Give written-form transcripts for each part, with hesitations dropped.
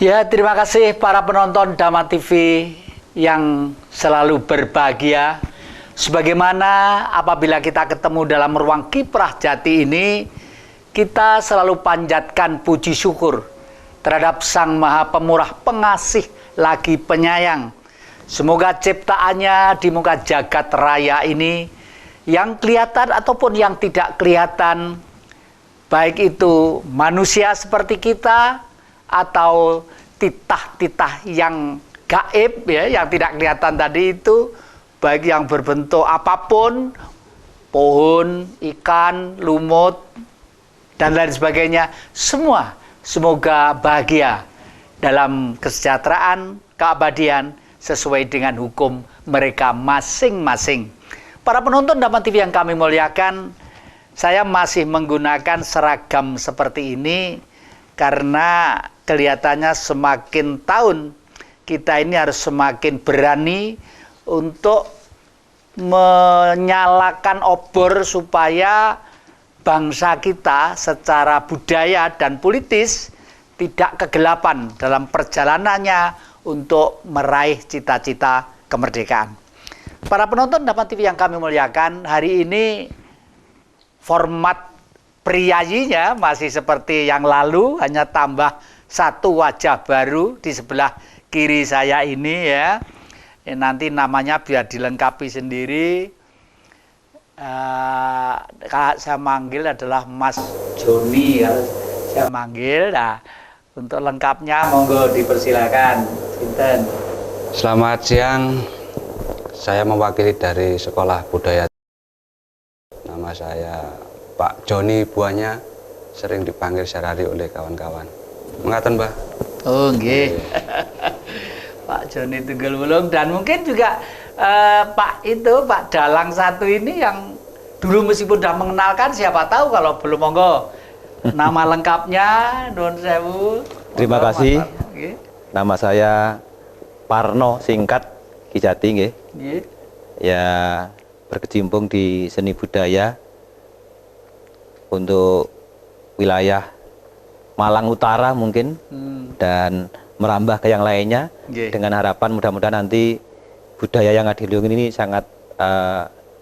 Ya, terima kasih para penonton Dhamma TV yang selalu berbahagia. Sebagaimana apabila kita ketemu dalam ruang kiprah jati ini, kita selalu panjatkan puji syukur terhadap Sang Maha Pemurah, Pengasih lagi Penyayang. Semoga ciptaannya di muka jagat raya ini, yang kelihatan ataupun yang tidak kelihatan, baik itu manusia seperti kita atau titah-titah yang gaib, ya, yang tidak kelihatan tadi itu, baik yang berbentuk apapun, pohon, ikan, lumut, dan lain sebagainya, semua semoga bahagia dalam kesejahteraan, keabadian, sesuai dengan hukum mereka masing-masing. Para penonton Dhamma TV yang kami muliakan, saya masih menggunakan seragam seperti ini karena kelihatannya semakin tahun kita ini harus semakin berani untuk menyalakan obor supaya bangsa kita secara budaya dan politis tidak kegelapan dalam perjalanannya untuk meraih cita-cita kemerdekaan. Para penonton Dhamma TV yang kami muliakan, hari ini format priayinya masih seperti yang lalu, hanya tambah satu wajah baru di sebelah kiri saya ini, ya. Nanti namanya biar dilengkapi sendiri. Saya manggil adalah Mas Joni, ya. Saya manggil. Nah, untuk lengkapnya monggo dipersilakan. Sinten. Selamat siang. Saya mewakili dari Sekolah Budaya. Nama saya Pak Joni Buahnya, sering dipanggil Serari oleh kawan-kawan. Mengaten, Mbah? Oh, nggih. Pak Joni Tunggal Wulung, dan mungkin juga Pak Dalang satu ini yang dulu meskipun sudah mengenalkan, siapa tahu kalau belum, monggo nama lengkapnya, nuwun sewu. Terima kasih. Nama saya Parno, singkat Ki Jati, nggih. Ya, berkecimpung di seni budaya untuk wilayah Malang Utara mungkin, dan merambah ke yang lainnya, dengan harapan mudah-mudahan nanti budaya yang ada di Liyung ini sangat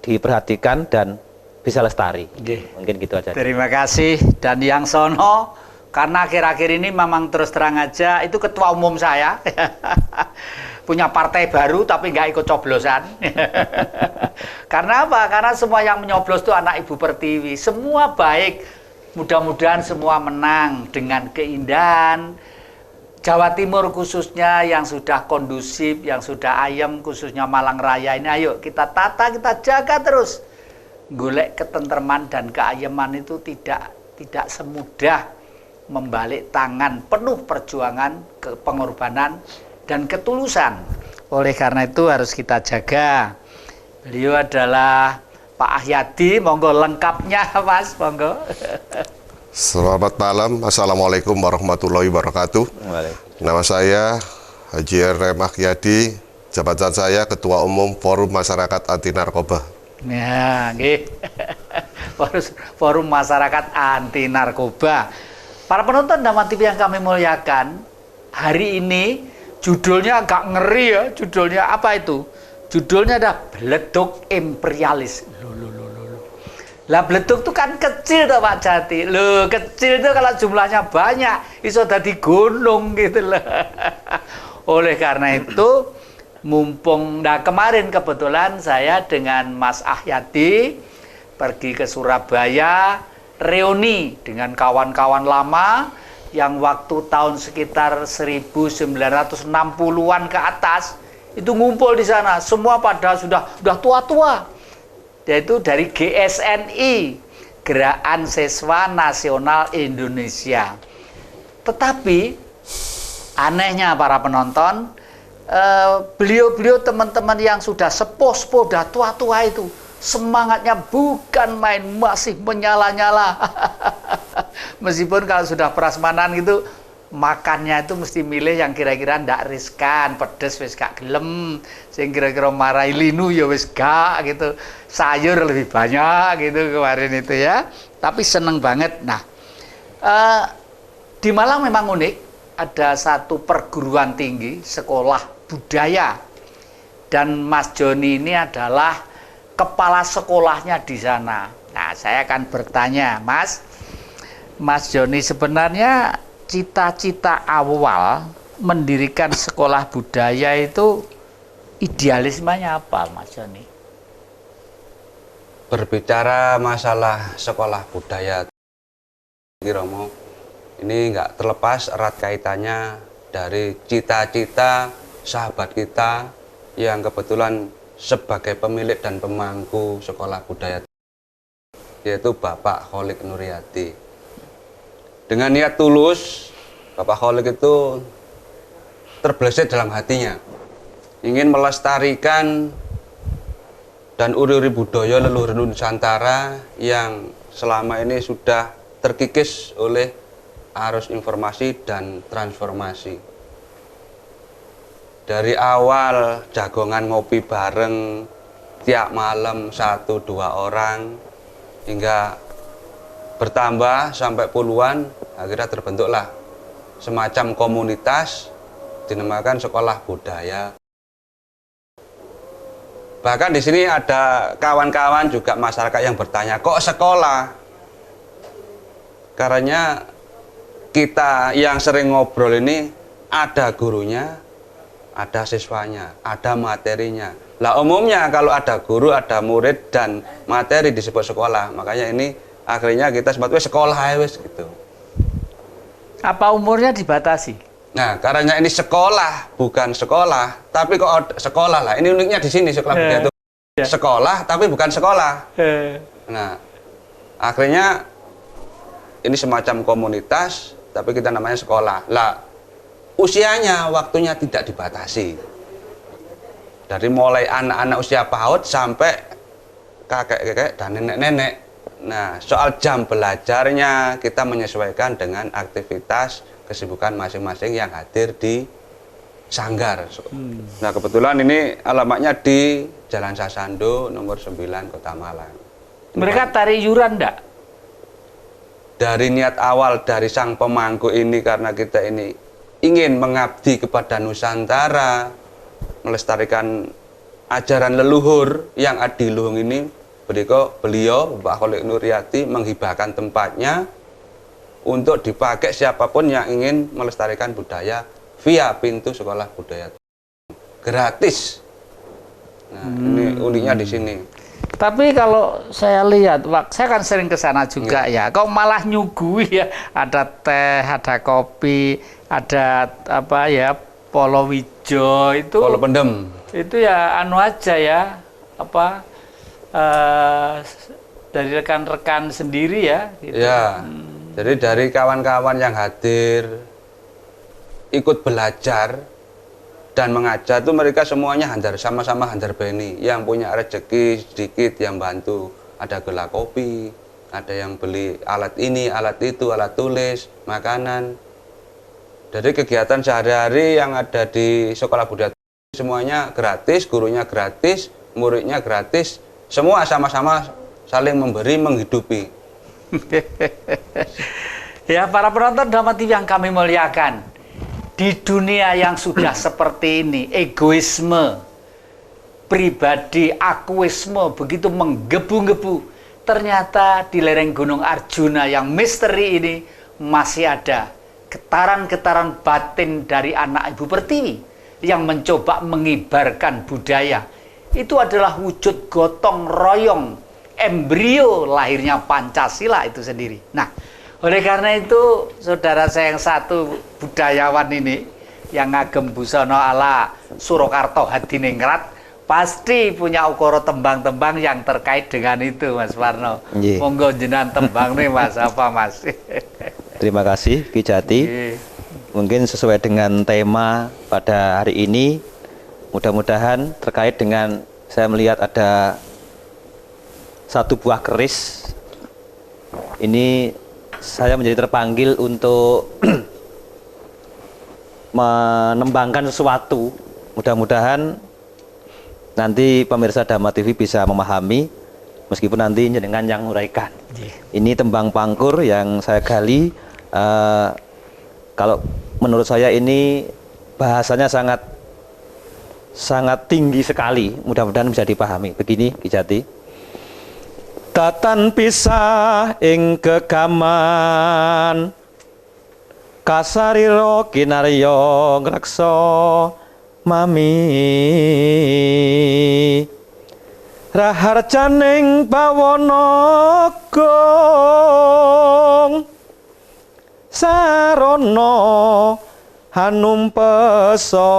diperhatikan dan bisa lestari. Mungkin gitu aja. Terima kasih. Dan yang sono, karena akhir-akhir ini memang terus terang aja, itu ketua umum saya punya partai baru tapi nggak ikut coblosan. Karena apa? Karena semua yang menyoblos itu anak Ibu Pertiwi, semua baik. Mudah-mudahan semua menang dengan keindahan Jawa Timur khususnya yang sudah kondusif, yang sudah ayem, khususnya Malang Raya ini. Ayo kita tata, kita jaga terus. Golek ketentraman dan keayeman itu tidak semudah membalik tangan, penuh perjuangan, pengorbanan dan ketulusan. Oleh karena itu harus kita jaga. Beliau adalah Pak Ahyadi, monggo lengkapnya Mas, monggo. Selamat malam, Assalamualaikum warahmatullahi wabarakatuh. Nama saya Haji R.M. Ahyadi, jabatan saya Ketua Umum Forum Masyarakat Anti Narkoba. Ya, nggih. Forum Masyarakat Anti Narkoba. Para penonton Dhamma TV yang kami muliakan, hari ini judulnya agak ngeri, ya. Judulnya apa itu? Judulnya ada Bleduk Imperialis. Lah bleduk itu kan kecil tuh Pak Jati. Loh, kecil itu kalau jumlahnya banyak, iso dadi gunung gitu loh. Oleh karena itu, mumpung kemarin kebetulan saya dengan Mas Ahyadi pergi ke Surabaya, reuni dengan kawan-kawan lama yang waktu tahun sekitar 1960-an ke atas itu ngumpul di sana, semua pada sudah tua-tua, yaitu dari GSNI, Gerakan Siswa Nasional Indonesia. Tetapi anehnya para penonton, beliau-beliau teman-teman yang sudah sepuh-sepuh, sudah tua-tua itu semangatnya bukan main, masih menyala-nyala. Meskipun kalau sudah prasmanan gitu, makannya itu mesti milih yang kira-kira ndak riskan, pedes wis gak gelem, sing kira-kira marai linu ya wis gak gitu, sayur lebih banyak gitu kemarin itu ya, tapi seneng banget. Nah, di Malang memang unik, ada satu perguruan tinggi, sekolah budaya. Dan Mas Joni ini adalah kepala sekolahnya di sana. Nah, saya akan bertanya, Mas Joni, sebenarnya cita-cita awal mendirikan sekolah budaya itu idealismenya apa, Mas Joni? Berbicara masalah sekolah budaya, Romo, ini nggak terlepas erat kaitannya dari cita-cita sahabat kita yang kebetulan sebagai pemilik dan pemangku sekolah budaya, yaitu Bapak Kholik Nuryati. Dengan niat tulus, Bapak Kholik itu terbesit dalam hatinya, ingin melestarikan dan uri-uri budaya leluhur Nusantara yang selama ini sudah terkikis oleh arus informasi dan transformasi. Dari awal jagongan ngopi bareng tiap malam 1-2 orang hingga bertambah sampai puluhan, akhirnya terbentuklah semacam komunitas dinamakan sekolah budaya. Bahkan di sini ada kawan-kawan juga masyarakat yang bertanya, kok sekolah? Karena kita yang sering ngobrol ini ada gurunya, ada siswanya, ada materinya. Lah umumnya kalau ada guru, ada murid dan materi disebut sekolah. Makanya ini akhirnya kita sebutnya sekolah wis gitu. Apa umurnya dibatasi? Nah, karena ini sekolah bukan sekolah, tapi kok sekolah lah. Ini uniknya di sini sekolah budaya itu sekolah, tapi bukan sekolah. Nah, akhirnya ini semacam komunitas, tapi kita namanya sekolah. Lah, usianya, waktunya tidak dibatasi. Dari mulai anak-anak usia PAUD sampai kakek-kakek dan nenek-nenek. Nah, soal jam belajarnya kita menyesuaikan dengan aktivitas kesibukan masing-masing yang hadir di sanggar. Nah, kebetulan ini alamatnya di Jalan Sasando nomor 9 Kota Malang. Mereka tarik yuran enggak? Dari niat awal dari sang pemangku ini, karena kita ini ingin mengabdi kepada Nusantara, melestarikan ajaran leluhur yang adiluhung ini, beliau Bapak Kholik Nuryati menghibahkan tempatnya untuk dipakai siapapun yang ingin melestarikan budaya via pintu sekolah budaya. Gratis. Nah, ini uniknya di sini. Tapi kalau saya lihat, saya kan sering ke sana juga ya. Kok malah nyugui ya, ada teh, ada kopi, ada apa ya, polo wijo itu. Polo pendem. Itu ya anu aja ya, apa dari rekan-rekan sendiri ya. Gitu. Ya. Jadi dari kawan-kawan yang hadir, ikut belajar dan mengajar itu mereka semuanya sama-sama handar beni. Yang punya rezeki sedikit yang bantu. Ada gelas kopi, ada yang beli alat ini, alat itu, alat tulis, makanan. Dari kegiatan sehari-hari yang ada di sekolah budaya semuanya gratis, gurunya gratis, muridnya gratis. Semua sama-sama saling memberi, menghidupi. Ya, para penonton Dhamma TV yang kami muliakan, di dunia yang sudah seperti ini, egoisme pribadi, akuisme begitu menggebu-gebu, ternyata di lereng Gunung Arjuna yang misteri ini masih ada getaran-getaran batin dari anak Ibu Pertiwi yang mencoba mengibarkan budaya. Itu adalah wujud gotong royong, embrio lahirnya Pancasila itu sendiri. Nah, oleh karena itu, saudara saya yang satu budayawan ini, yang ngagem busana ala Surakarta Hadiningrat, pasti punya ukara tembang-tembang yang terkait dengan itu, Mas Warno. Monggo jenengan tembang nih, Mas, apa Mas? Terima kasih, Ki Jati. Mungkin sesuai dengan tema pada hari ini, mudah-mudahan terkait dengan saya melihat ada satu buah keris. Ini saya menjadi terpanggil untuk menembangkan sesuatu. Mudah-mudahan nanti pemirsa Dhamma TV bisa memahami, meskipun nanti jenengan yang uraikan. Ini tembang pangkur yang saya gali. Kalau menurut saya ini bahasanya sangat tinggi sekali, mudah-mudahan bisa dipahami. Begini Ki Jati, tatan pisah ing gegaman kasariro kinaryo ngrekso mami raharjaning bawana gong sarana hanumpesa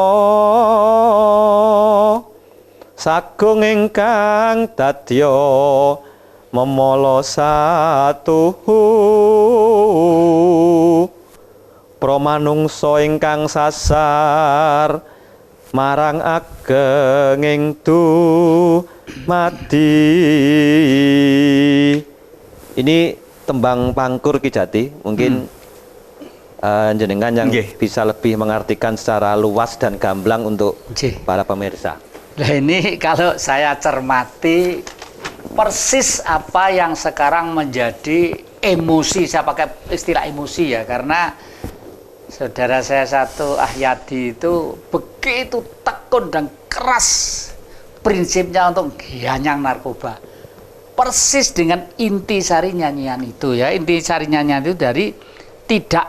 sagung ingkang dadya memala satuhu pramanungsa ingkang sasar marang agenging dumadi. Ini tembang pangkur Ki Jati, mungkin jenengan yang bisa lebih mengartikan secara luas dan gamblang untuk para pemirsa. Nah ini kalau saya cermati persis apa yang sekarang menjadi emosi, saya pakai istilah emosi ya, karena saudara saya satu Ahyadi itu begitu tekun dan keras prinsipnya untuk gianyang narkoba. Persis dengan inti sari nyanyian itu ya, inti sari nyanyian itu dari tidak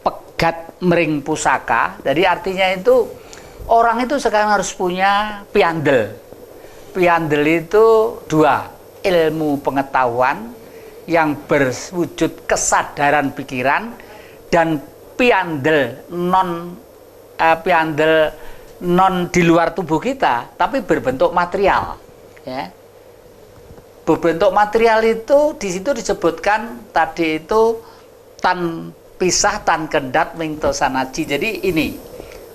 pegat mering pusaka. Jadi artinya itu orang itu sekarang harus punya piandel. Piandel itu dua, ilmu pengetahuan yang berwujud kesadaran pikiran dan piandel non di luar tubuh kita tapi berbentuk material ya. Berbentuk material itu di situ disebutkan tadi itu tan pisah tan kendat mingto sanaji. Jadi ini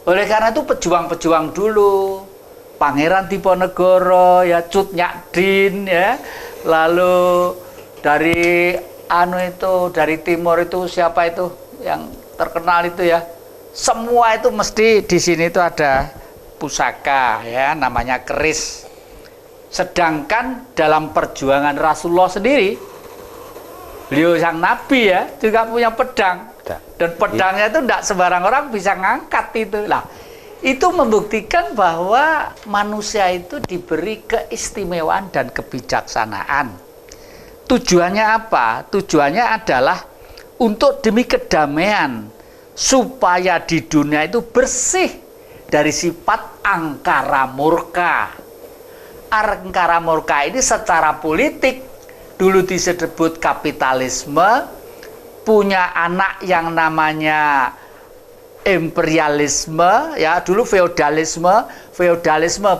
oleh karena itu pejuang-pejuang dulu, Pangeran Diponegoro ya, Cut Nyadin ya, lalu dari dari timur itu siapa itu yang terkenal itu ya, semua itu mesti di sini itu ada pusaka ya, namanya keris. Sedangkan dalam perjuangan Rasulullah sendiri, beliau sang nabi ya juga punya pedang, dan pedangnya itu tidak sembarang orang bisa ngangkat itu lah. Itu membuktikan bahwa manusia itu diberi keistimewaan dan kebijaksanaan. Tujuannya apa? Tujuannya adalah untuk demi kedamaian, supaya di dunia itu bersih dari sifat angkara murka. Angkara murka ini secara politik dulu disebut kapitalisme, punya anak yang namanya imperialisme ya, dulu feodalisme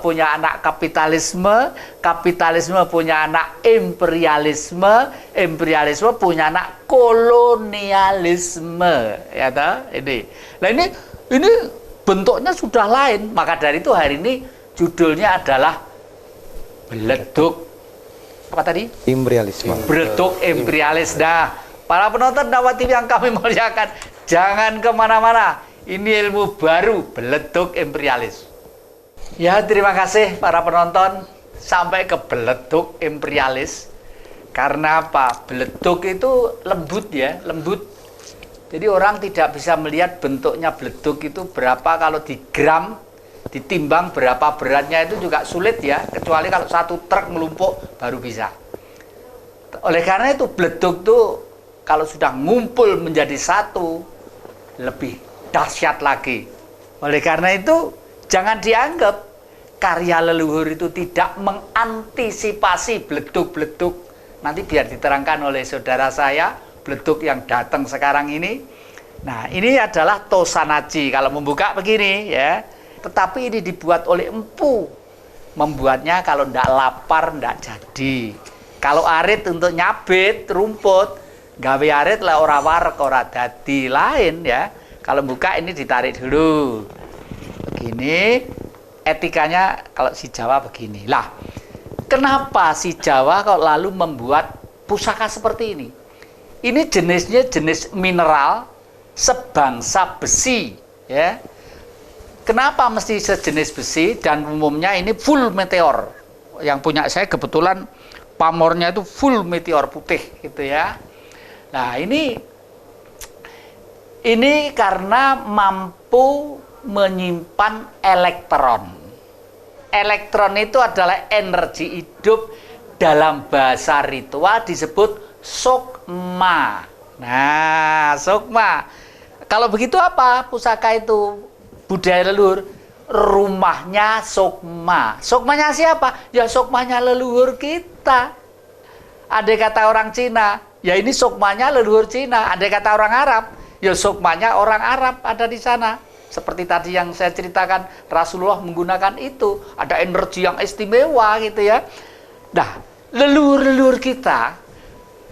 punya anak kapitalisme, kapitalisme punya anak imperialisme punya anak kolonialisme ya toh ini. Nah ini bentuknya sudah lain, maka dari itu hari ini judulnya adalah beleduk apa tadi? Imperialisme. Beleduk imperialis. Nah, para penonton Dakwah TV yang kami muliakan, jangan kemana-mana. Ini ilmu baru, beleduk imperialis. Ya, terima kasih para penonton. Sampai ke beleduk imperialis. Karena apa? Beleduk itu lembut ya, lembut. Jadi orang tidak bisa melihat bentuknya beleduk itu berapa, kalau di gram, ditimbang berapa beratnya itu juga sulit ya. Kecuali kalau satu truk melumpuk baru bisa. Oleh karena itu beleduk tuh kalau sudah ngumpul menjadi satu, lebih dahsyat lagi. Oleh karena itu jangan dianggap karya leluhur itu tidak mengantisipasi beleduk-beleduk. Nanti biar diterangkan oleh saudara saya, beleduk yang datang sekarang ini. Nah, ini adalah tosanaji. Kalau membuka begini ya. Tetapi ini dibuat oleh empu. Membuatnya kalau ndak lapar ndak jadi. Kalau arit untuk nyabit rumput, gawe arit lah ora warek ora dadi lain ya. Kalau buka ini ditarik dulu. Begini etikanya kalau si Jawa begini. Lah, kenapa si Jawa kok lalu membuat pusaka seperti ini? Ini jenisnya jenis mineral sebangsa besi ya. Kenapa mesti sejenis besi dan umumnya ini full meteor? Yang punya saya kebetulan pamornya itu full meteor putih gitu ya. Nah, ini Ini karena mampu menyimpan elektron. Elektron itu adalah energi hidup, dalam bahasa ritual disebut sukma. Nah, sukma. Kalau begitu apa pusaka itu? Budaya leluhur, rumahnya sukma. Sukmanya siapa? Ya sukmanya leluhur kita. Andai kata orang Cina, ya ini sukmanya leluhur Cina. Andai kata orang Arab, ya sukmanya orang Arab ada di sana. Seperti tadi yang saya ceritakan, Rasulullah menggunakan itu. Ada energi yang istimewa gitu ya. Nah, leluhur-leluhur kita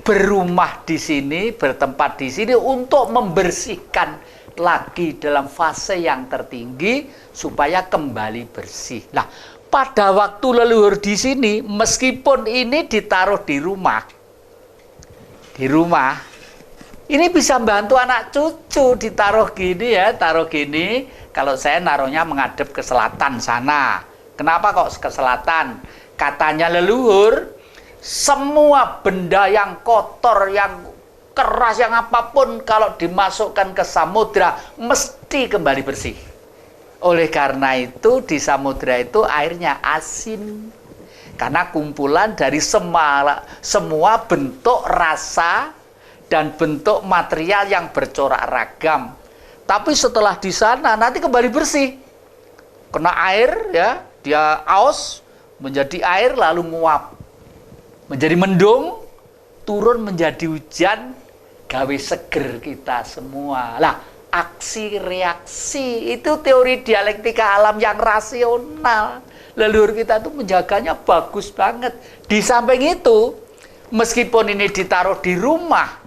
berumah di sini, bertempat di sini untuk membersihkan lagi dalam fase yang tertinggi supaya kembali bersih. Nah, pada waktu leluhur di sini, meskipun ini ditaruh di rumah, ini bisa membantu anak cucu ditaruh gini ya, taruh gini. Kalau saya naruhnya menghadap ke selatan sana. Kenapa kok ke selatan? Katanya leluhur, semua benda yang kotor, yang keras, yang apapun kalau dimasukkan ke samudra mesti kembali bersih. Oleh karena itu di samudra itu airnya asin. Karena kumpulan dari semua bentuk rasa dan bentuk material yang bercorak ragam. Tapi setelah di sana nanti kembali bersih. Kena air ya, dia aus menjadi air lalu nguap. Menjadi mendung, turun menjadi hujan, gawe seger kita semua. Lah, aksi reaksi itu teori dialektika alam yang rasional. Leluhur kita tuh menjaganya bagus banget. Di samping itu, meskipun ini ditaruh di rumah,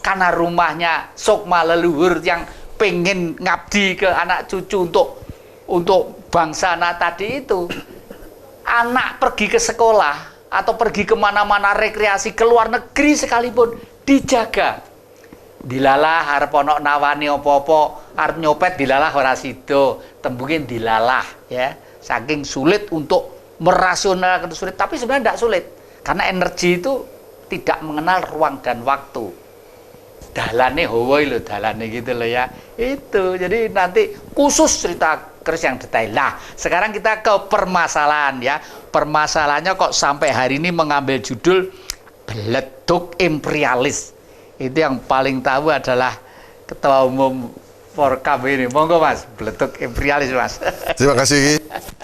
karena rumahnya sukma leluhur yang pengen ngabdi ke anak cucu untuk bangsa tadi itu, anak pergi ke sekolah atau pergi kemana-mana rekreasi ke luar negeri sekalipun dijaga. Dilalah arep ana nawani apa-apa, arep nyopet dilalah ora sida, tembungin dilalah ya. Saking sulit untuk merasionalkan sulit, tapi sebenarnya tidak sulit karena energi itu tidak mengenal ruang dan waktu. Dalane howoi lho, dalane gitu loh ya. Itu. Jadi nanti khusus cerita Kris yang detail. Nah, sekarang kita ke permasalahan ya. Permasalahannya kok sampai hari ini mengambil judul Beleduk Imperialis. Itu yang paling tahu adalah Ketua Umum Forkam ini. Monggo Mas, Beleduk Imperialis Mas. Terima kasih Ki.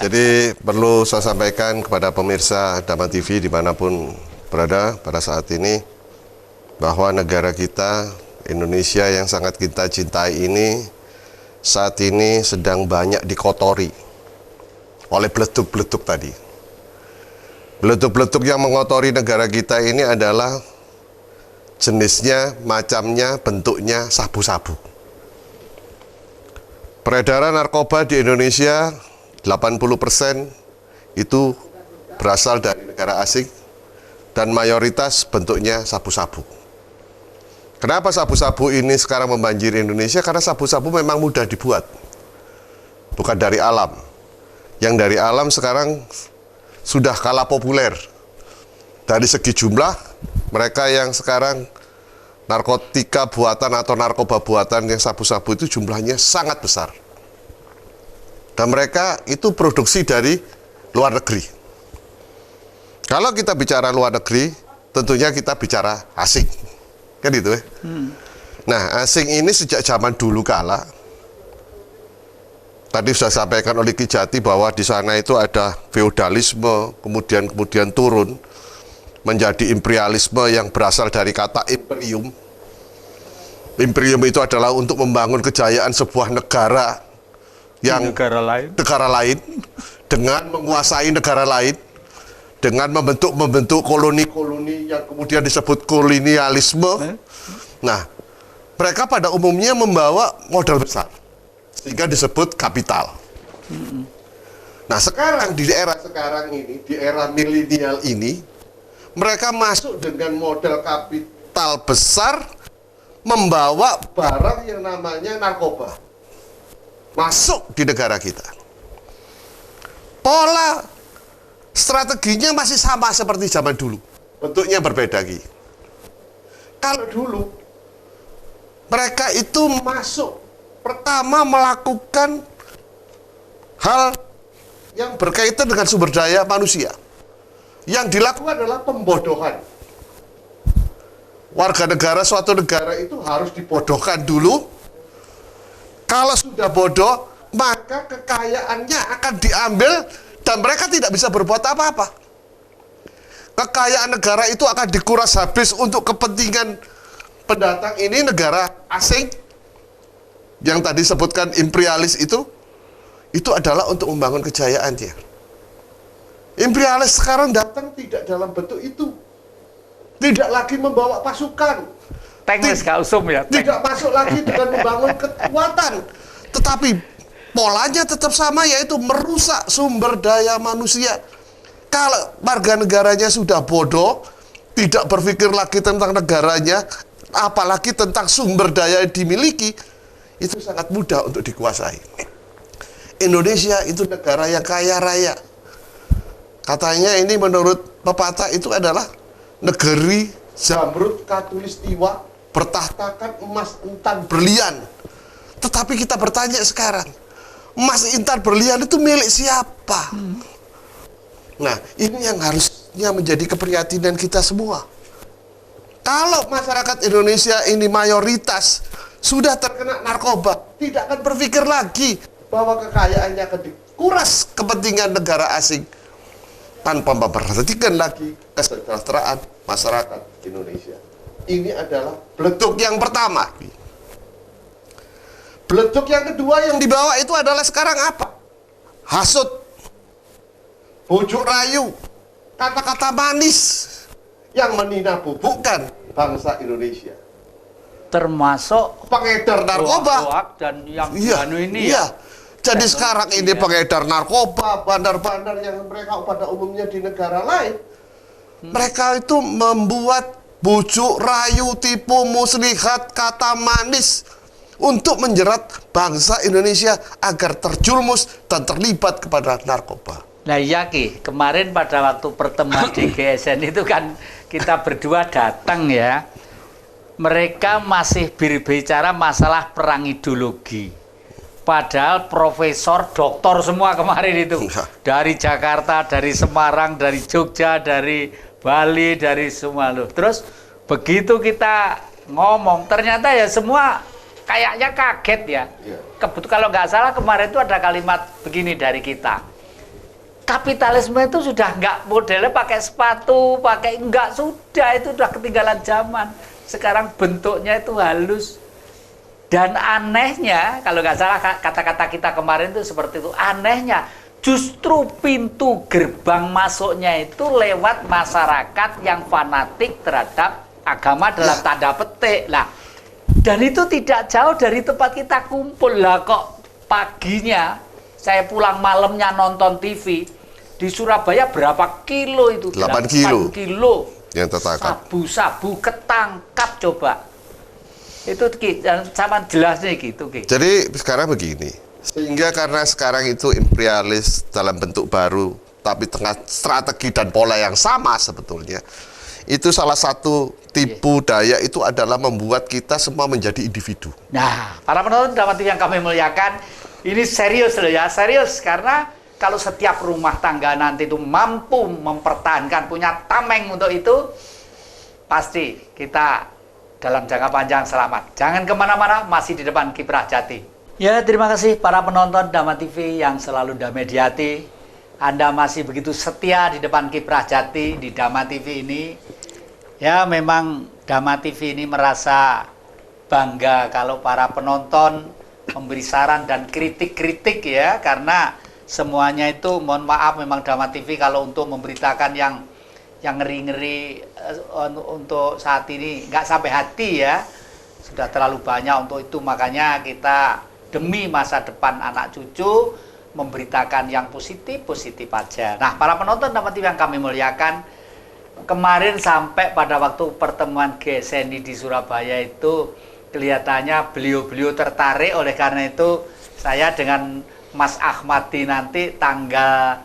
Jadi perlu saya sampaikan kepada pemirsa Dhamma TV dimanapun berada pada saat ini, bahwa negara kita, Indonesia yang sangat kita cintai ini, saat ini sedang banyak dikotori oleh beleduk-beleduk tadi. Beleduk-beleduk yang mengotori negara kita ini adalah jenisnya, macamnya, bentuknya sabu-sabu. Peredaran narkoba di Indonesia 80% itu berasal dari negara asing dan mayoritas bentuknya sabu-sabu. Kenapa sabu-sabu ini sekarang membanjiri Indonesia? Karena sabu-sabu memang mudah dibuat, bukan dari alam. Yang dari alam sekarang sudah kalah populer. Dari segi jumlah, mereka yang sekarang narkotika buatan atau narkoba buatan yang sabu-sabu itu jumlahnya sangat besar. Dan mereka itu produksi dari luar negeri. Kalau kita bicara luar negeri, tentunya kita bicara asing. Kan itu ya. Nah, asing ini sejak zaman dulu kala, tadi sudah sampaikan oleh Ki Jati bahwa di sana itu ada feodalisme, kemudian turun menjadi imperialisme yang berasal dari kata imperium. Imperium itu adalah untuk membangun kejayaan sebuah negara yang negara lain dengan menguasai negara lain, dengan membentuk koloni-koloni yang kemudian disebut kolonialisme. Nah, mereka pada umumnya membawa modal besar, sehingga disebut kapital. Nah, sekarang di era sekarang ini, di era milenial ini, mereka masuk dengan modal kapital besar, membawa barang yang namanya narkoba masuk di negara kita. Pola strateginya masih sama seperti zaman dulu, bentuknya berbeda Ki. Kalau dulu mereka itu masuk pertama melakukan hal yang berkaitan dengan sumber daya manusia. Yang dilakukan adalah pembodohan. Warga negara suatu negara itu harus dibodohkan dulu. Kalau sudah bodoh, maka kekayaannya akan diambil dan mereka tidak bisa berbuat apa-apa. Kekayaan negara itu akan dikuras habis untuk kepentingan pendatang ini, negara asing yang tadi sebutkan imperialis itu adalah untuk membangun kejayaannya. Imperialis sekarang datang tidak dalam bentuk itu, tidak lagi membawa pasukan, tidak masuk lagi dengan membangun kekuatan, tetapi polanya tetap sama, yaitu merusak sumber daya manusia. Kalau warga negaranya sudah bodoh, tidak berpikir lagi tentang negaranya, apalagi tentang sumber daya yang dimiliki, itu sangat mudah untuk dikuasai. Indonesia itu negara yang kaya raya. Katanya ini menurut pepatah itu adalah negeri zamrud katulistiwa, bertahtakan emas intan berlian. Tetapi kita bertanya sekarang, emas intan berlian itu milik siapa? Nah, ini yang harusnya menjadi keprihatinan kita semua. Kalau masyarakat Indonesia ini mayoritas sudah terkena narkoba, tidak akan berpikir lagi bahwa kekayaannya akan dikuras kepentingan negara asing, tanpa memperhatikan lagi kesejahteraan masyarakat Indonesia. Ini adalah beleduk yang pertama. Beleduk yang kedua yang dibawa itu adalah sekarang apa? Hasut, bujuk rayu, kata-kata manis yang meninabubukan bangsa Indonesia. Termasuk pengedar narkoba dan yang ini ya. Jadi sekarang ini pengedar narkoba, bandar-bandar yang mereka pada umumnya di negara lain, mereka itu membuat bujuk rayu, tipu muslihat, kata manis untuk menjerat bangsa Indonesia agar terjerumus dan terlibat kepada narkoba. Nah iya Ki, kemarin pada waktu pertemuan di GSN itu kan kita berdua datang ya. Mereka masih berbicara masalah perang ideologi. Padahal profesor, doktor semua kemarin itu. Dari Jakarta, dari Semarang, dari Jogja, dari Bali, dari semua loh. Terus begitu kita ngomong, ternyata ya semua kayaknya kaget ya. Kebetulan kalau nggak salah kemarin itu ada kalimat begini dari kita. Kapitalisme itu sudah nggak modelnya pakai sepatu, pakai enggak, sudah itu sudah ketinggalan zaman. Sekarang bentuknya itu halus. Dan anehnya, kalau nggak salah kata-kata kita kemarin itu seperti itu, anehnya justru pintu gerbang masuknya itu lewat masyarakat yang fanatik terhadap agama dalam tanda petik. Lah, dan itu tidak jauh dari tempat kita kumpul. Lah kok paginya saya pulang malamnya nonton TV di Surabaya berapa kilo itu? 8 kilo yang tertangkap. Sabu-sabu ketangkap coba. Itu Ki, sama jelasnya gitu Ki. Jadi sekarang begini, sehingga karena sekarang itu imperialis dalam bentuk baru, tapi tengah strategi dan pola yang sama sebetulnya, itu salah satu tipu daya itu adalah membuat kita semua menjadi individu. Nah, para penonton Dhamma TV yang kami muliakan, ini serius loh ya, serius, karena kalau setiap rumah tangga nanti itu mampu mempertahankan, punya tameng untuk itu, pasti kita dalam jangka panjang selamat. Jangan kemana-mana, masih di depan Kiprah Jati. Ya, terima kasih para penonton Dhamma TV yang selalu damai di hati. Anda masih begitu setia di depan Kiprah Jati di Dhamma TV ini. Ya, memang Dhamma TV ini merasa bangga kalau para penonton memberi saran dan kritik-kritik ya, karena semuanya itu, mohon maaf, memang Dhamma TV kalau untuk memberitakan yang ngeri-ngeri untuk saat ini nggak sampai hati ya, sudah terlalu banyak untuk itu. Makanya kita demi masa depan anak cucu memberitakan yang positif-positif aja. Nah, para penonton Dhamma TV yang kami muliakan, kemarin sampai pada waktu pertemuan GSN di Surabaya itu kelihatannya beliau-beliau tertarik. Oleh karena itu saya dengan Mas Ahmadi nanti tanggal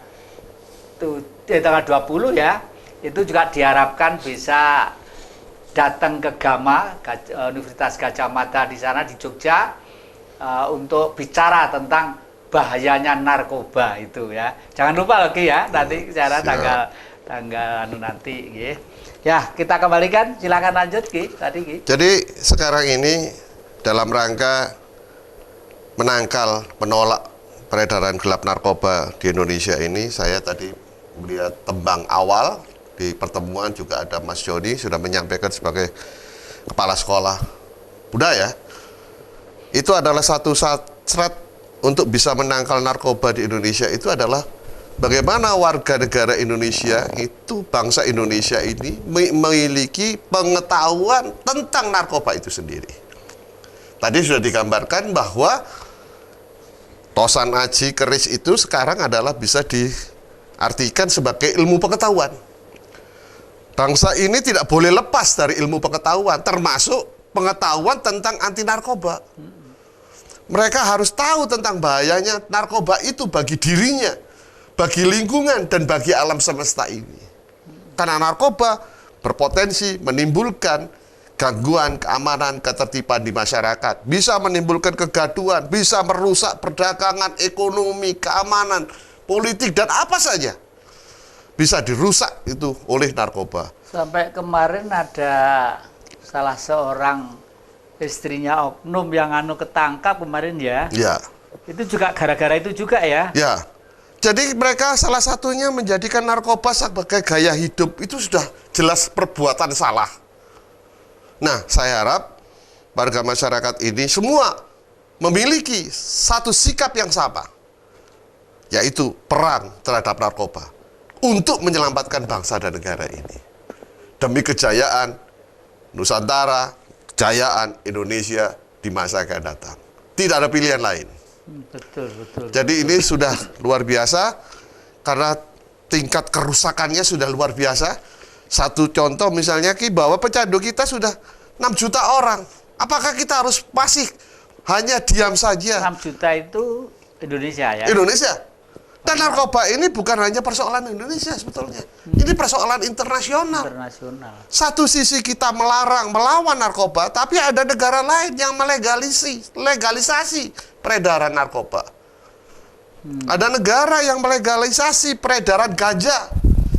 20 ya, itu juga diharapkan bisa datang ke Gama, Universitas Gadjah Mada di sana di Jogja, untuk bicara tentang bahayanya narkoba itu ya. Jangan lupa lagi ya, nanti bicara tanggal nanti ya. Kita kembalikan, silakan lanjut Ki tadi Ki. Jadi sekarang ini dalam rangka menolak peredaran gelap narkoba di Indonesia ini, saya tadi melihat tembang awal di pertemuan juga ada Mas Joni sudah menyampaikan sebagai kepala sekolah budaya. Itu adalah satu syarat untuk bisa menangkal narkoba di Indonesia itu adalah bagaimana warga negara Indonesia itu, bangsa Indonesia ini memiliki pengetahuan tentang narkoba itu sendiri. Tadi sudah digambarkan bahwa tosan aji keris itu sekarang adalah bisa diartikan sebagai ilmu pengetahuan. Bangsa ini tidak boleh lepas dari ilmu pengetahuan, termasuk pengetahuan tentang anti narkoba. Mereka harus tahu tentang bahayanya narkoba itu bagi dirinya, bagi lingkungan, dan bagi alam semesta ini. Karena narkoba berpotensi menimbulkan gangguan keamanan, ketertiban di masyarakat, bisa menimbulkan kegaduhan, bisa merusak perdagangan, ekonomi, keamanan, politik, dan apa saja bisa dirusak itu oleh narkoba. Sampai kemarin ada salah seorang istrinya oknum yang ketangkap kemarin ya. Ya. Itu juga gara-gara itu juga ya. Ya. Jadi mereka salah satunya menjadikan narkoba sebagai gaya hidup, itu sudah jelas perbuatan salah. Nah, saya harap warga masyarakat ini semua memiliki satu sikap yang sama, yaitu perang terhadap narkoba untuk menyelamatkan bangsa dan negara ini. Demi kejayaan Nusantara, kejayaan Indonesia di masa akan datang. Tidak ada pilihan lain. Betul. Jadi ini sudah luar biasa, karena tingkat kerusakannya sudah luar biasa. Satu contoh misalnya Ki, bahwa pecandu kita sudah 6 juta orang. Apakah kita harus masih hanya diam saja? 6 juta itu Indonesia ya? Indonesia. Dan narkoba ini bukan hanya persoalan Indonesia sebetulnya. Ini persoalan internasional. Satu sisi kita melawan narkoba, tapi ada negara lain yang legalisasi peredaran narkoba. Ada negara yang melegalisasi peredaran ganja.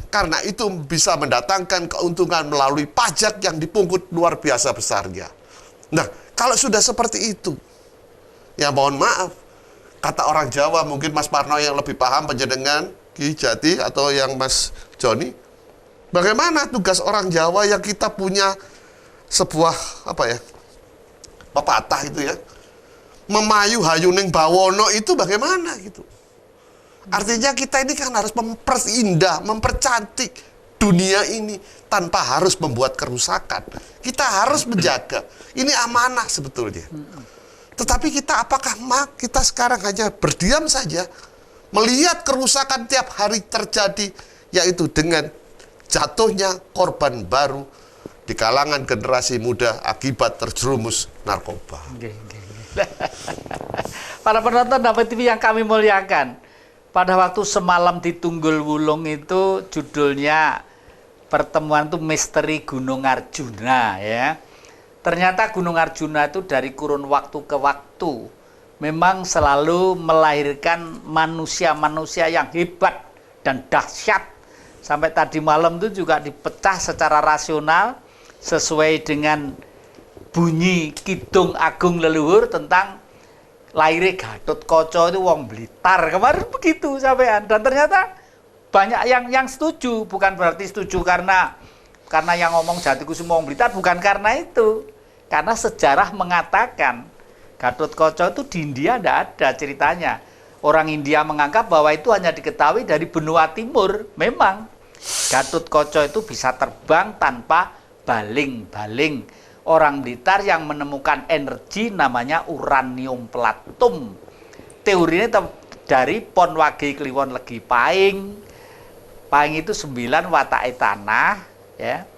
Karena itu bisa mendatangkan keuntungan melalui pajak yang dipungut luar biasa besarnya. Nah, kalau sudah seperti itu, ya mohon maaf, kata orang Jawa, mungkin Mas Parno yang lebih paham penjenengan, Ki Jati, atau yang Mas Joni, bagaimana tugas orang Jawa yang kita punya sebuah, pepatah itu ya, memayu hayuning bawono itu bagaimana gitu. Artinya kita ini kan harus memperindah, mempercantik dunia ini tanpa harus membuat kerusakan. Kita harus menjaga. Ini amanah sebetulnya. Tetapi apakah kita sekarang hanya berdiam saja, melihat kerusakan tiap hari terjadi, yaitu dengan jatuhnya korban baru di kalangan generasi muda akibat terjerumus narkoba. Para penonton Dapat TV yang kami muliakan, pada waktu semalam di Tunggul Wulung itu judulnya pertemuan itu Misteri Gunung Arjuna ya. Ternyata Gunung Arjuna itu dari kurun waktu ke waktu memang selalu melahirkan manusia-manusia yang hebat dan dahsyat. Sampai tadi malam itu juga dipecah secara rasional sesuai dengan bunyi Kidung Agung Leluhur tentang lahirnya Gatotkaca itu wong Blitar. Kemarin begitu sampean, dan ternyata banyak yang setuju. Bukan berarti setuju karena yang ngomong Jatikusumo wong Blitar, bukan karena itu. Karena sejarah mengatakan Gatotkaca itu di India tidak ada ceritanya. Orang India menganggap bahwa itu hanya diketahui dari benua timur. Memang Gatotkaca itu bisa terbang tanpa baling-baling. Orang Blitar yang menemukan energi namanya uranium platum. Teorinya dari Pon Wage Kliwon Legi Paing. Paing itu 9 watake tanah ya.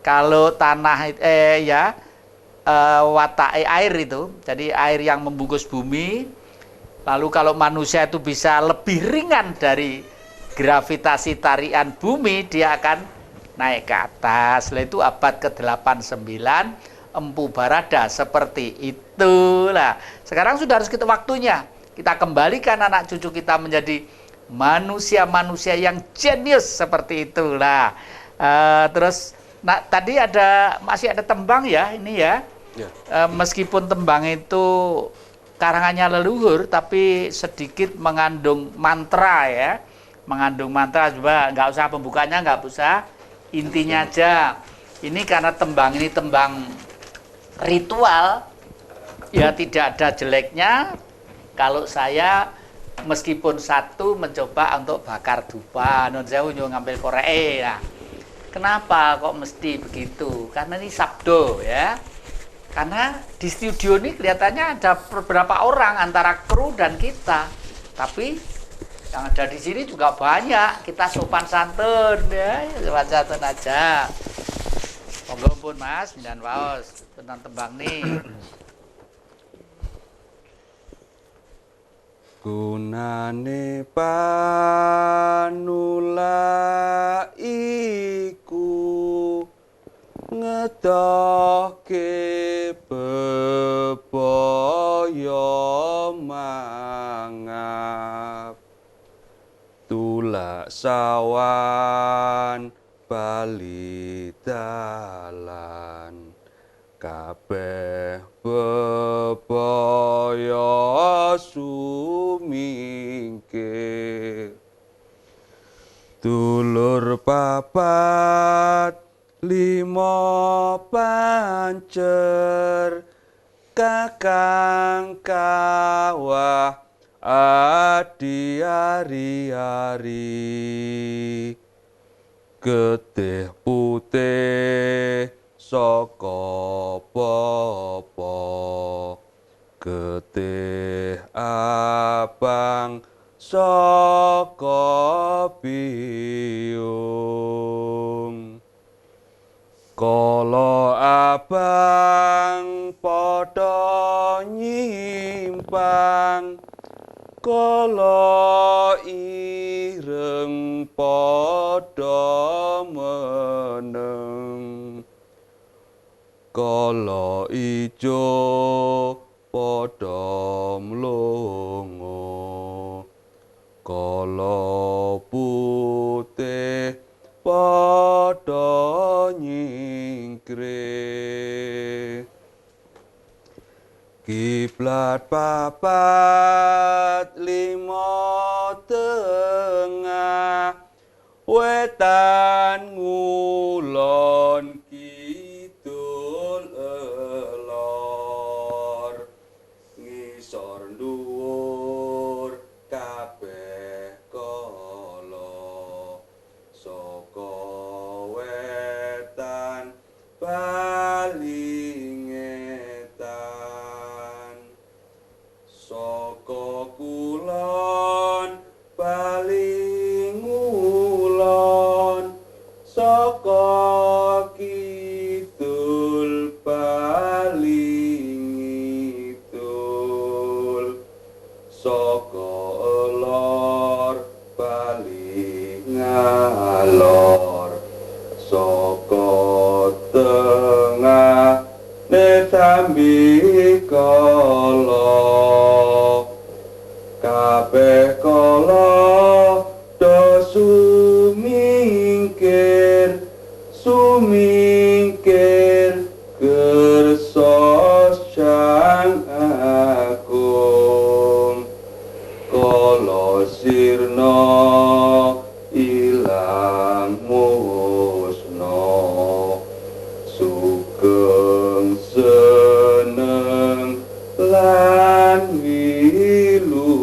Kalau tanah watake air itu, jadi air yang membungkus bumi. Lalu kalau manusia itu bisa lebih ringan dari gravitasi tarian bumi, dia akan naik ke atas. Setelah itu abad ke-89 Empu Barada seperti itulah. Sekarang sudah harus kita waktunya kita kembalikan anak cucu kita menjadi manusia-manusia yang jenius seperti itulah. Terus tadi masih ada tembang ya ini ya. Meskipun tembang itu karangannya leluhur tapi sedikit mengandung mantra ya. Mengandung mantra, coba nggak usah pembukanya, nggak usah, intinya aja. Ini karena tembang ini tembang ritual, ya tidak ada jeleknya kalau saya meskipun satu mencoba untuk bakar dupa, non sewu ngambil korek. Nah, kenapa kok mesti begitu? Karena ini sabdo ya. Karena di studio ini kelihatannya ada beberapa orang antara kru dan kita, tapi yang ada di sini juga banyak. Kita sopan santun ya, sopan santun aja. Monggo pun Mas, dan waos tentang tembang nih. Gunane panula iku ngetoke bebaya mangap tulak sawan bali dalan kabeh bebaya sumingkir dulur papat lima pancer kakang kawah adi ari-ari getih putih saka popo getih abang saka biung kala abang padha nyimpang kala ireng padha meneng kala ijo padha mlongo kala putih padha nyingkre kiblat papat lima tengah wetan ngulon kidul elor ngisor dhuwur kabeh kala saka wetan bali ngetan saka kulon bali ngulon saka kidul bali ngidul saka elor bali ngalor saka tengah netambi kala kabeh kala do sumingkir kersa sang agung kala sirna ilang musna sugeng seneng lan wilujeng.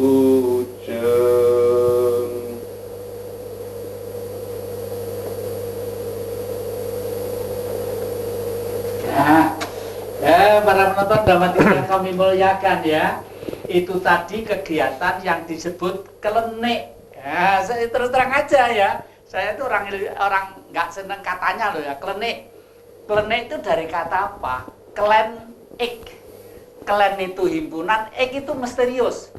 Para penonton Dhamma TV yang kami muliakan ya, itu tadi kegiatan yang disebut klenik. Ya, saya terus terang aja ya, saya itu orang nggak seneng katanya loh ya, klenik. Klenik itu dari kata apa? Klen ik. Klen itu himpunan, ik itu misterius.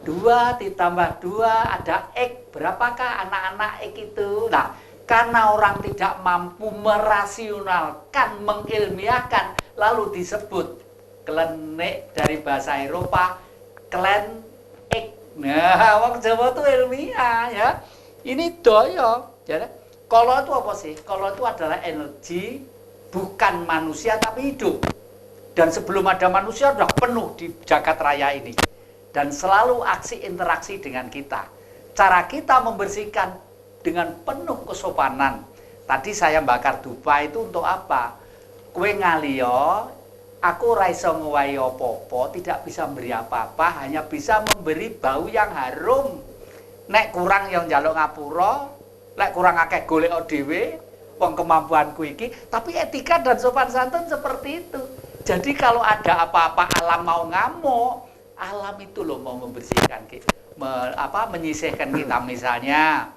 2 ditambah 2 ada ik. Berapakah anak-anak ik itu? Nah, Karena orang tidak mampu merasionalkan, mengilmiahkan, lalu disebut klenik dari bahasa Eropa, klenik. Nah, wong Jawa itu ilmiah ya. Ini doyo. Ya. Kolo itu apa sih? Kolo itu adalah energi, bukan manusia tapi hidup. Dan sebelum ada manusia sudah penuh di jagat raya ini. Dan selalu aksi interaksi dengan kita. Cara kita membersihkan dengan penuh kesopanan. Tadi saya bakar dupa itu untuk apa? Kue ngaliyo, aku raiso ngowahi apa-apa, tidak bisa memberi apa-apa, hanya bisa memberi bau yang harum. Nek kurang yang njaluk ngapura, nek kurang akeh golek dhewe, wong kemampuanku iki, tapi etika dan sopan santun seperti itu. Jadi kalau ada apa-apa alam mau ngamuk, alam itu loh mau membersihkan kita, menyisihkan kita. Misalnya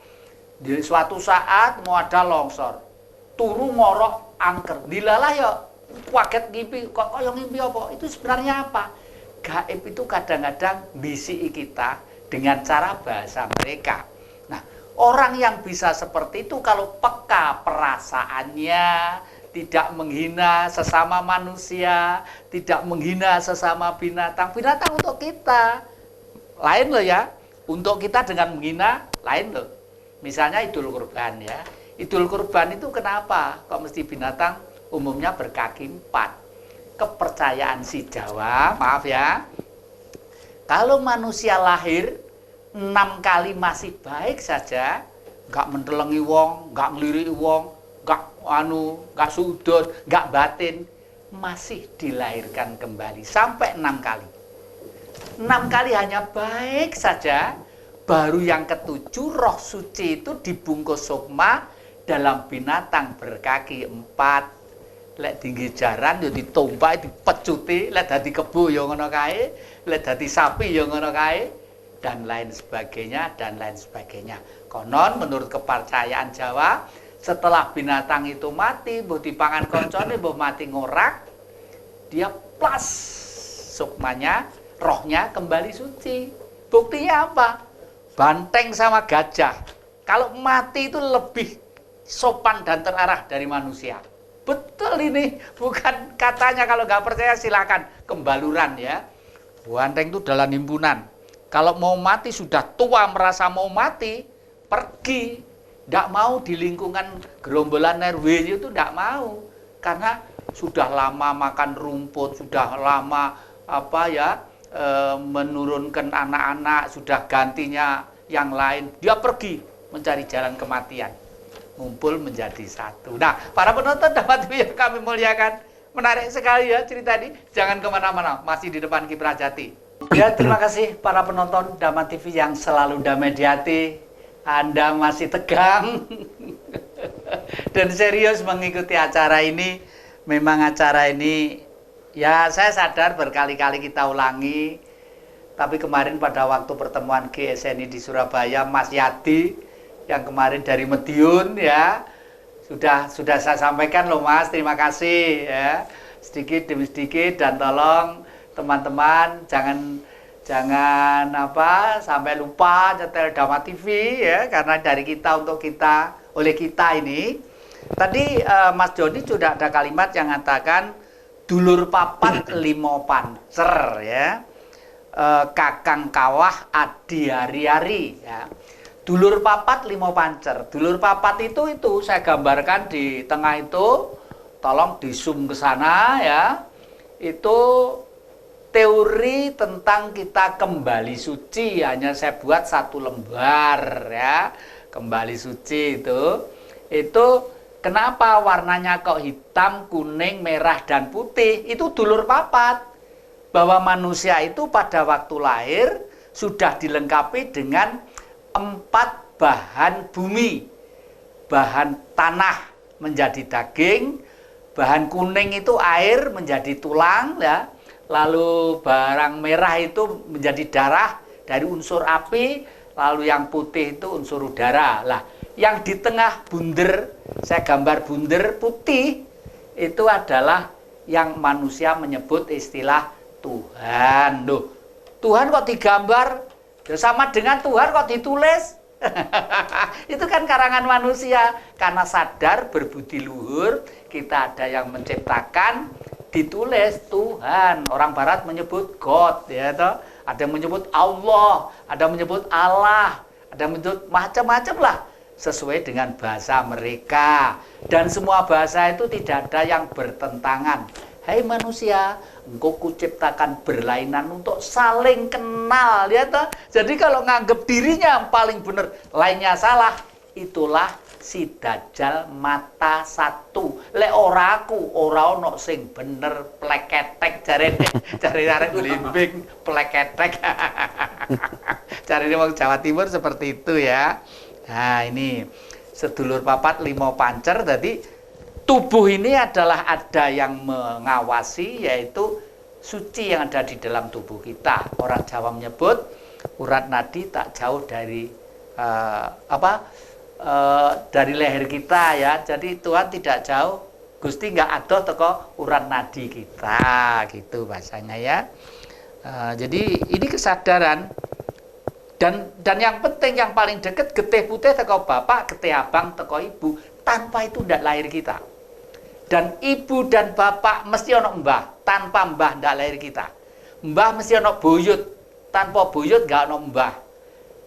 di suatu saat mau ada longsor, turu ngorok angker, dilalah ya kaget ngimpi, kok yang ngimpi apa? Itu sebenarnya apa? Gaib itu kadang-kadang bisiki kita dengan cara bahasa mereka. Nah, orang yang bisa seperti itu kalau peka perasaannya, tidak menghina sesama manusia, tidak menghina sesama binatang. Binatang untuk kita, lain loh ya. Untuk kita dengan menghina, lain loh. Misalnya idul kurban ya. Idul kurban itu kenapa? Kok mesti binatang? Umumnya berkaki 4. Kepercayaan si Jawa, maaf ya. Kalau manusia lahir 6 kali masih baik saja, nggak mentelengi wong, nggak ngeliri wong, nggak sudut, nggak batin, masih dilahirkan kembali sampai 6 kali. 6 kali hanya baik saja, baru yang ke-7 roh suci itu dibungkus sukma dalam binatang berkaki 4. Lek tinggi jaran yo ditompak dipecuti, lek dadi kebo yo ngono kae, lek dadi sapi yo ngono kae, dan lain sebagainya dan lain sebagainya. Konon menurut kepercayaan Jawa, setelah binatang itu mati, mbok dipangan koncone, mbok mati ngorak, dia plus sukmanya, rohnya kembali suci. Buktinya apa? Banteng sama gajah, kalau mati itu lebih sopan dan terarah dari manusia. Betul ini, bukan katanya, kalau nggak percaya silakan kembaluran ya. Banteng itu dalam himpunan. Kalau mau mati sudah tua merasa mau mati, pergi. Tidak mau di lingkungan gerombolan RW itu tidak mau. Karena sudah lama makan rumput, sudah lama menurunkan anak-anak, sudah gantinya yang lain. Dia pergi mencari jalan kematian. Ngumpul menjadi satu. Nah, para penonton dapat yang kami muliakan, menarik sekali ya cerita ini. Jangan kemana-mana, masih di depan Kiprah Jati. Ya, terima kasih para penonton Dhamma TV yang selalu damai di hati. Anda masih tegang dan serius mengikuti acara ini. Memang acara ini, ya saya sadar berkali-kali kita ulangi. Tapi kemarin pada waktu pertemuan GSNI di Surabaya, Mas Yadi yang kemarin dari Madiun ya, sudah saya sampaikan loh Mas, terima kasih ya, sedikit demi sedikit, dan tolong teman-teman jangan sampai lupa nyetel Dhamma TV ya, karena dari kita untuk kita, oleh kita ini. Tadi Mas Joni sudah ada kalimat yang mengatakan dulur papat limo pancer ya, kakang kawah adi hari-hari ya. Dulur papat limo pancer. Dulur papat itu saya gambarkan di tengah itu, tolong di zoom ke sana ya. Itu teori tentang kita kembali suci, hanya saya buat 1 lembar ya. Kembali suci itu kenapa warnanya kok hitam, kuning, merah dan putih? Itu dulur papat. Bahwa manusia itu pada waktu lahir sudah dilengkapi dengan 4 bahan bumi. Bahan tanah menjadi daging, bahan kuning itu air menjadi tulang ya. Lalu barang merah itu menjadi darah dari unsur api, lalu yang putih itu unsur udara. Lah, yang di tengah bunder, saya gambar bunder putih, itu adalah yang manusia menyebut istilah Tuhan. Loh, Tuhan kok digambar? Ya sama dengan Tuhan kok ditulis. Itu kan karangan manusia. Karena sadar berbudi luhur, kita ada yang menciptakan, ditulis Tuhan. Orang Barat menyebut God, ya toh. Ada yang menyebut Allah, ada yang menyebut Allah, ada yang menyebut macam-macam lah, sesuai dengan bahasa mereka. Dan semua bahasa itu tidak ada yang bertentangan. Hai manusia, engkau kuciptakan berlainan untuk saling kenal, ya toh. Jadi kalau nganggep dirinya yang paling benar, lainnya salah, itulah si Dajjal mata satu. Lek ora aku, ora ono sing bener, pleketek jarene. Jarene arek blimbing pleketek. Jarene wong Jawa Timur seperti itu ya. Nah, ini sedulur papat limo pancer. Jadi tubuh ini adalah ada yang mengawasi, yaitu suci yang ada di dalam tubuh kita. Orang Jawa menyebut urat nadi tak jauh dari dari leher kita ya. Jadi Tuhan tidak jauh, Gusti nggak adoh teko urat nadi kita, gitu bahasanya ya. Jadi ini kesadaran. Dan yang penting, yang paling dekat, getih putih teko bapak, getih abang teko ibu. Tanpa itu tidak lahir kita. Dan ibu dan bapak mesti ono mbah, tanpa mbah ndak lahir kita. Mbah mesti ono buyut, tanpa buyut nggak ono mbah.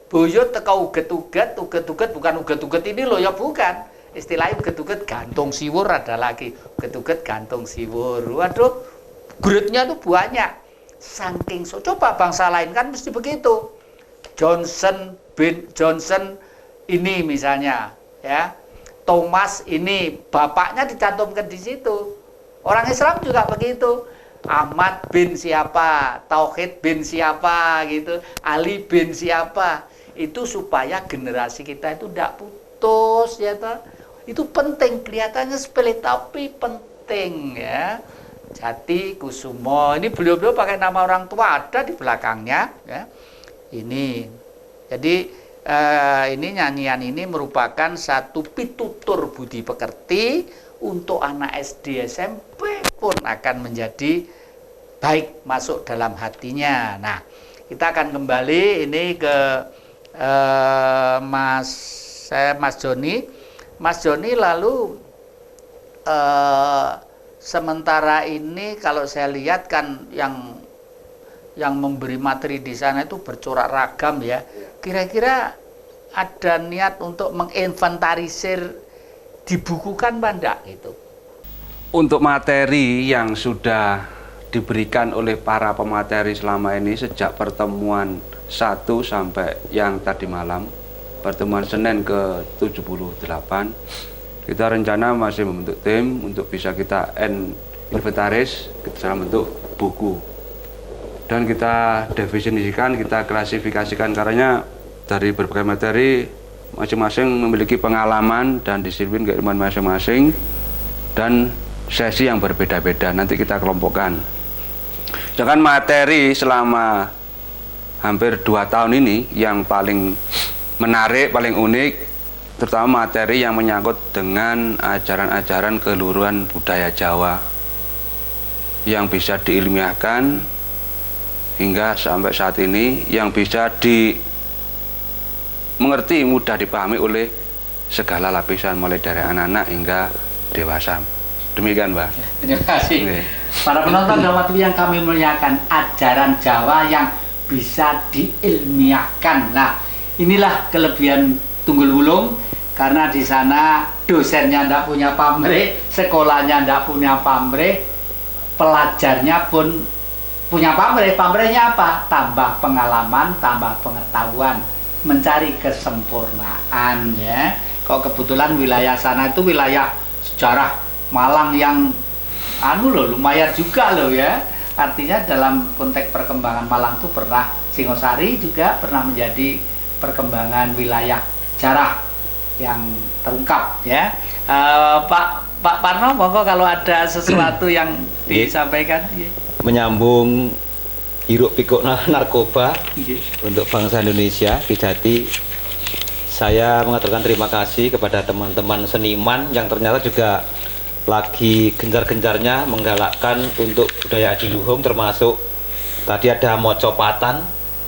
Buyut teko uget-uget, uget-uget bukan uget-uget ini loh ya, bukan. Istilahnya uget-uget gantung siwur ada lagi. Uget-uget gantung siwur. Waduh, grade-nya tuh banyak. Saking coba bangsa lain kan mesti begitu. Johnson ini misalnya ya. Thomas ini bapaknya dicantumkan di situ. Orang Islam juga begitu. Ahmad bin siapa, Tauhid bin siapa gitu, Ali bin siapa. Itu supaya generasi kita itu tidak putus ya toh. Itu penting, kelihatannya sepele tapi penting ya. Jati Kusumo. Ini beliau-beliau pakai nama orang tua ada di belakangnya ya. Ini. Jadi ini nyanyian ini merupakan satu pitutur budi pekerti untuk anak SD SMP pun akan menjadi baik masuk dalam hatinya. Nah, kita akan kembali ini ke Mas Joni. Mas Joni lalu sementara ini kalau saya lihat kan yang memberi materi di sana itu bercorak ragam ya. Kira-kira ada niat untuk menginventarisir, dibukukan Pak ndak gitu? Untuk materi yang sudah diberikan oleh para pemateri selama ini sejak pertemuan 1 sampai yang tadi malam, pertemuan Senin ke-78, kita rencana masih membentuk tim untuk bisa kita inventaris dalam bentuk buku. Dan kita definisikan, kita klasifikasikan karena dari berbagai materi masing-masing memiliki pengalaman dan disiplin keilmuan masing-masing dan sesi yang berbeda-beda. Nanti kita kelompokkan. Sedangkan materi selama hampir 2 tahun ini yang paling menarik, paling unik, terutama materi yang menyangkut dengan ajaran-ajaran keluhuran budaya Jawa yang bisa diilmiahkan hingga sampai saat ini, yang bisa dimengerti, mudah dipahami oleh segala lapisan mulai dari anak-anak hingga dewasa. Demikian, Mbak. Terima kasih. Oke. Para penonton Dharma TV yang kami muliakan, ajaran Jawa yang bisa diilmiahkan. Nah, inilah kelebihan Tunggul Wulung, karena di sana dosennya ndak punya pamrih, sekolahnya ndak punya pamrih, pelajarnya pun punya pamrih. Pamrihnya apa? Tambah pengalaman, tambah pengetahuan, mencari kesempurnaan ya. Kok kebetulan wilayah sana itu wilayah sejarah Malang yang lumayan juga loh ya. Artinya dalam konteks perkembangan Malang itu pernah, Singosari juga pernah menjadi perkembangan wilayah sejarah yang terungkap ya. Pak Parno, monggo kalau ada sesuatu yang disampaikan. Menyambung hiruk pikuk narkoba untuk bangsa Indonesia, Kejati, saya mengaturkan terima kasih kepada teman-teman seniman yang ternyata juga lagi gencar-gencarnya menggalakkan untuk budaya adiluhung, termasuk tadi ada mocopatan,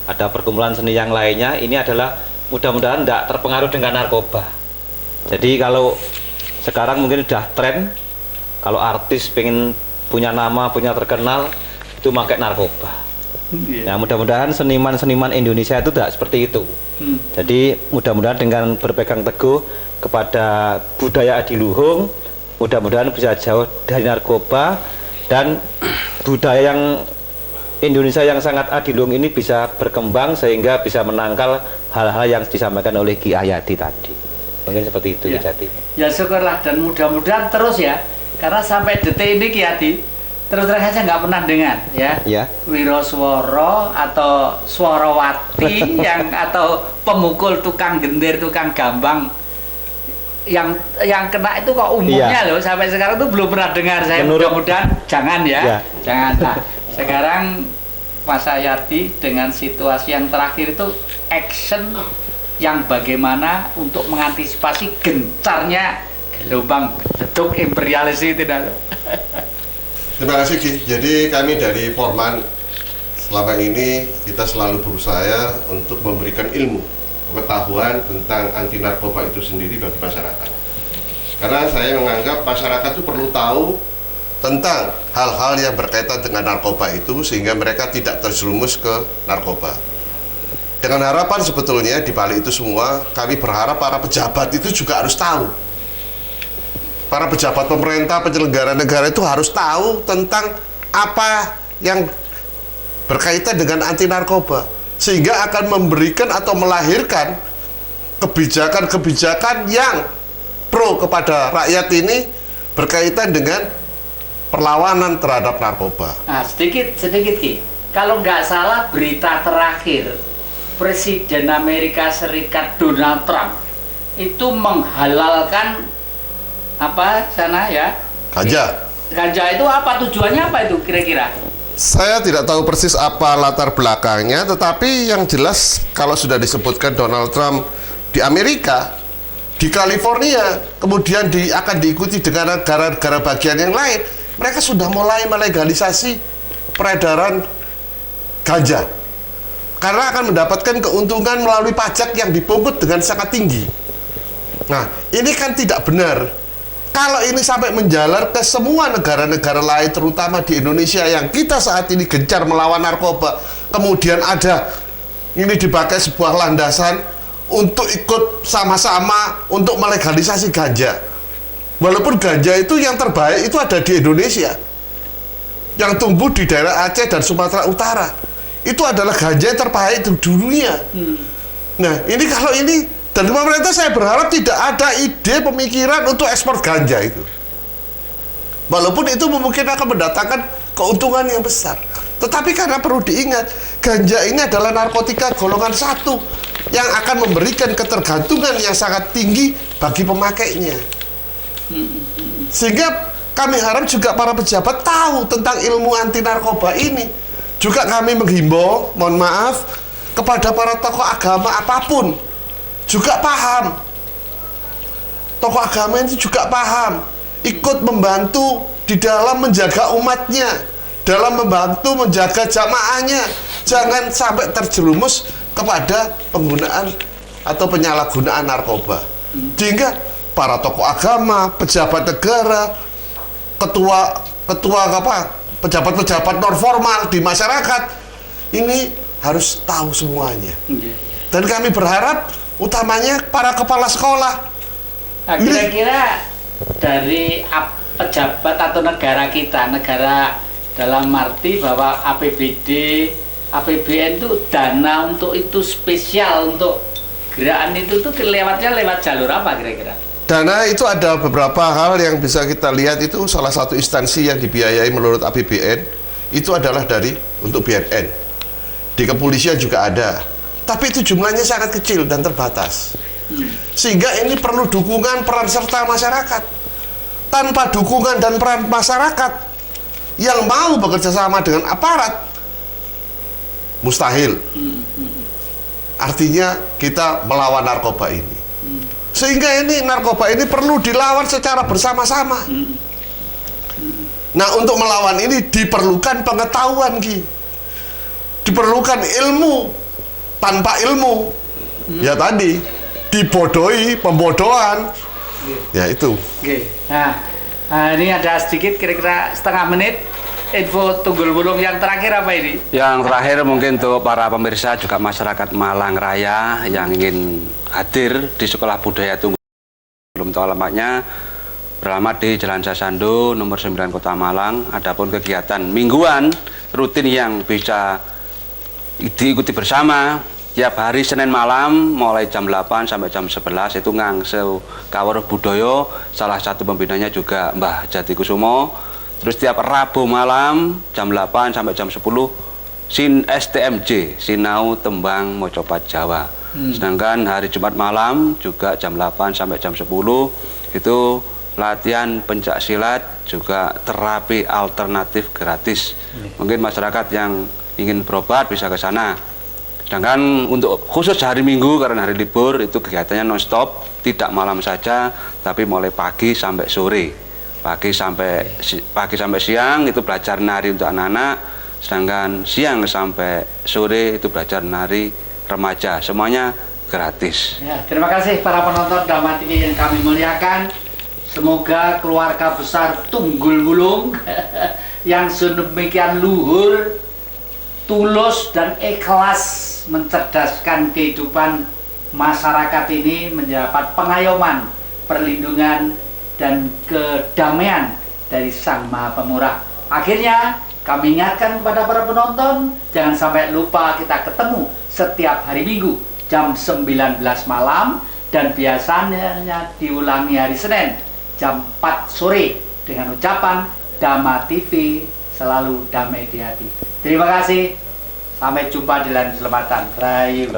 ada perkumpulan seni yang lainnya. Ini adalah mudah-mudahan tidak terpengaruh dengan narkoba. Jadi kalau sekarang mungkin udah tren, kalau artis pengen punya nama, punya terkenal, itu pakai narkoba. Nah, mudah-mudahan seniman-seniman Indonesia itu tidak seperti itu. Jadi mudah-mudahan dengan berpegang teguh kepada budaya adiluhung, mudah-mudahan bisa jauh dari narkoba, dan budaya yang Indonesia yang sangat adiluhung ini bisa berkembang sehingga bisa menangkal hal-hal yang disampaikan oleh Ki Haryadi tadi. Mungkin seperti itu ya. Ki. Ya syukurlah, dan mudah-mudahan terus ya, karena sampai detik ini Ki Hadi terus terang saja nggak pernah dengar ya, Wiroswara atau Swarawati yang atau pemukul, tukang gendir, tukang gambang yang kena itu kok umumnya loh, sampai sekarang tuh belum pernah dengar saya. Mudah-mudahan jangan ya. Jangan. Nah, sekarang Mas Haryadi dengan situasi yang terakhir itu action yang bagaimana untuk mengantisipasi gencarnya gelombang beduk imperialis itu. Terima kasih Ki. Jadi kami dari Forman selama ini kita selalu berusaha untuk memberikan ilmu, pengetahuan tentang anti narkoba itu sendiri bagi masyarakat. Karena saya menganggap masyarakat itu perlu tahu tentang hal-hal yang berkaitan dengan narkoba itu sehingga mereka tidak terjerumus ke narkoba. Dengan harapan sebetulnya di balik itu semua kami berharap para pejabat itu juga harus tahu. Para pejabat pemerintah, penyelenggara negara itu harus tahu tentang apa yang berkaitan dengan anti narkoba, sehingga akan memberikan atau melahirkan kebijakan-kebijakan yang pro kepada rakyat ini berkaitan dengan perlawanan terhadap narkoba. Nah, sedikit Ki, kalau nggak salah berita terakhir Presiden Amerika Serikat Donald Trump itu menghalalkan apa sana ya? Ganja. Ganja itu apa tujuannya, apa itu kira-kira? Saya tidak tahu persis apa latar belakangnya, tetapi yang jelas kalau sudah disebutkan Donald Trump di Amerika, di California, kemudian akan diikuti dengan negara-negara bagian yang lain, mereka sudah mulai melegalisasi peredaran ganja karena akan mendapatkan keuntungan melalui pajak yang dipungut dengan sangat tinggi. Nah, ini kan tidak benar. Kalau ini sampai menjalar ke semua negara-negara lain, terutama di Indonesia yang kita saat ini gencar melawan narkoba, kemudian ada ini dipakai sebuah landasan untuk ikut sama-sama untuk melegalisasi ganja. Walaupun ganja itu yang terbaik itu ada di Indonesia, yang tumbuh di daerah Aceh dan Sumatera Utara, itu adalah ganja yang terbaik di dunia. Nah, ini kalau ini dan pemerintah, saya berharap tidak ada ide pemikiran untuk ekspor ganja itu. Walaupun itu mungkin akan mendatangkan keuntungan yang besar. Tetapi karena perlu diingat, ganja ini adalah narkotika golongan 1 yang akan memberikan ketergantungan yang sangat tinggi bagi pemakainya. Sehingga kami harap juga para pejabat tahu tentang ilmu anti narkoba ini. Juga kami menghimbau, mohon maaf, kepada para tokoh agama apapun, juga paham, tokoh agama ini juga paham, ikut membantu di dalam menjaga umatnya, dalam membantu menjaga jamaahnya, jangan sampai terjerumus kepada penggunaan atau penyalahgunaan narkoba. Sehingga para tokoh agama, pejabat negara, pejabat-pejabat non formal di masyarakat ini harus tahu semuanya. Dan kami berharap utamanya para kepala sekolah. Nah, kira-kira dari pejabat atau negara kita, negara dalam arti bahwa APBD, APBN itu dana untuk itu spesial untuk gerakan itu tuh lewatnya lewat jalur apa kira-kira? Dana itu ada beberapa hal yang bisa kita lihat. Itu salah satu instansi yang dibiayai menurut APBN itu adalah untuk BNN. Di kepolisian juga ada. Tapi itu jumlahnya sangat kecil dan terbatas. Sehingga ini perlu dukungan peran serta masyarakat. Tanpa dukungan dan peran masyarakat yang mau bekerja sama dengan aparat, mustahil. Artinya kita melawan narkoba ini. Sehingga ini narkoba ini perlu dilawan secara bersama-sama. Nah, untuk melawan ini diperlukan pengetahuan, Ki. Diperlukan ilmu. Tanpa ilmu Ya tadi dibodohi, pembodohan. Ya itu. Oke. Nah, ini ada sedikit kira-kira setengah menit info Tunggul Wulung yang terakhir apa ini? Yang terakhir mungkin untuk para pemirsa juga masyarakat Malang Raya yang ingin hadir di Sekolah Budaya Tunggul, belum tahu alamatnya, beralamat di Jalan Sasando nomor 9 Kota Malang. Adapun kegiatan mingguan rutin yang bisa diikuti bersama tiap hari Senin malam mulai jam 8 sampai jam 11 itu Ngangsel Kawruh Budaya, salah satu pembinanya juga Mbah Jati Kusumo. Terus tiap Rabu malam jam 8 sampai jam 10 STMJ, Sinau Tembang Mocopat Jawa. Sedangkan hari Jumat malam juga jam 8 sampai jam 10 itu latihan pencak silat, juga terapi alternatif gratis. Mungkin masyarakat yang ingin berobat bisa ke sana. Sedangkan untuk khusus hari Minggu karena hari libur itu kegiatannya non-stop, tidak malam saja, tapi mulai pagi sampai sore. Pagi sampai siang itu belajar nari untuk anak-anak, sedangkan siang sampai sore itu belajar nari remaja. Semuanya gratis. Ya, terima kasih para penonton Dhamma TV yang kami muliakan. Semoga keluarga besar Tunggul Wulung yang sedemikian luhur, tulus dan ikhlas mencerdaskan kehidupan masyarakat ini mendapat pengayoman, perlindungan dan kedamaian dari Sang Maha Pemurah. Akhirnya kami ingatkan kepada para penonton, jangan sampai lupa kita ketemu setiap hari Minggu jam 19 malam dan biasanya diulangi hari Senin jam 4 sore dengan ucapan Dhamma TV selalu damai di hati. Terima kasih. Sampai jumpa di lain kesempatan. Rahayu.